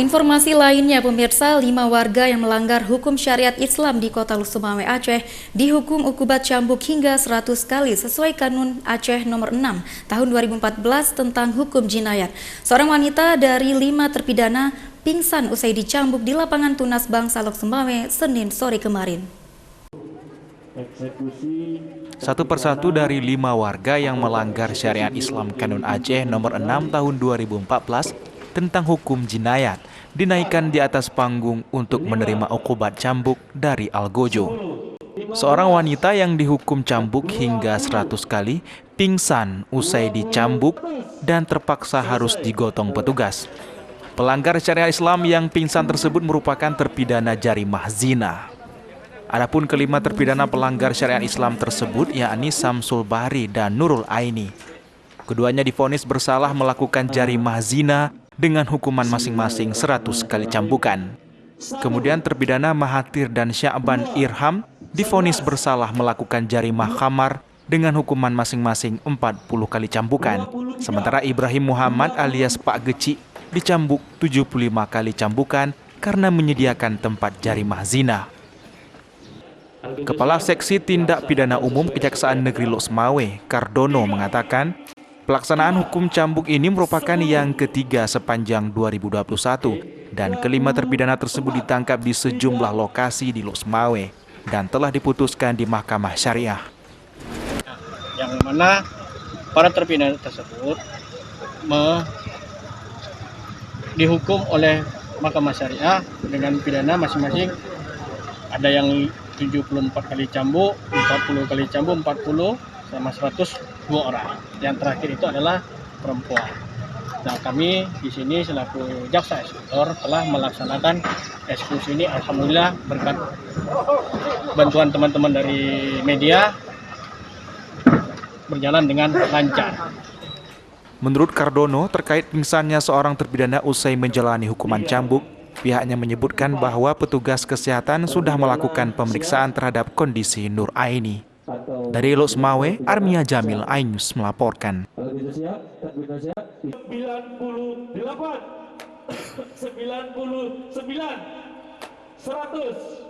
Informasi lainnya, pemirsa, 5 warga yang melanggar hukum syariat Islam di Kota Lusumawe, Aceh dihukum ukubat cambuk hingga 100 kali sesuai Kanun Aceh nomor 6 tahun 2014 tentang hukum jinayat. Seorang wanita dari 5 terpidana pingsan usai dicambuk di lapangan Tunas Bangsa Lusumawe Senin sore kemarin. Satu persatu dari 5 warga yang melanggar syariat Islam Kanun Aceh nomor 6 tahun 2014 tentang hukum jinayat dinaikkan di atas panggung untuk menerima ukubat cambuk dari Algojo. Seorang wanita yang dihukum cambuk hingga 100 kali pingsan usai dicambuk dan terpaksa harus digotong petugas. Pelanggar syariat Islam yang pingsan tersebut merupakan terpidana jarimah zina. Adapun kelima terpidana pelanggar syariat Islam tersebut yakni Samsul Bahri dan Nurul Aini. Keduanya divonis bersalah melakukan jarimah zina dengan hukuman masing-masing 100 kali cambukan. Kemudian terpidana Mahathir dan Sya'ban Irham divonis bersalah melakukan jarimah khamar dengan hukuman masing-masing 40 kali cambukan. Sementara Ibrahim Muhammad alias Pak Geci dicambuk 75 kali cambukan karena menyediakan tempat jarimah zina. Kepala Seksi Tindak Pidana Umum Kejaksaan Negeri Lusumawe, Kardono, mengatakan pelaksanaan hukum cambuk ini merupakan yang ketiga sepanjang 2021 dan kelima terpidana tersebut ditangkap di sejumlah lokasi di Lusumawe dan telah diputuskan di Mahkamah Syariah. Yang mana para terpidana tersebut dihukum oleh Mahkamah Syariah dengan pidana masing-masing ada yang 74 kali cambuk, 40 kali cambuk, 40 sama 102 orang. Yang terakhir itu adalah perempuan. Nah, kami di sini selaku jaksa eksekutor telah melaksanakan eksekusi ini alhamdulillah berkat bantuan teman-teman dari media berjalan dengan lancar. Menurut Kardono, terkait pingsannya seorang terpidana usai menjalani hukuman cambuk, pihaknya menyebutkan bahwa petugas kesehatan sudah melakukan pemeriksaan terhadap kondisi Nur Aini. Dari Lusumawe, Armia Jamil, iNews melaporkan. 98, 99, 100.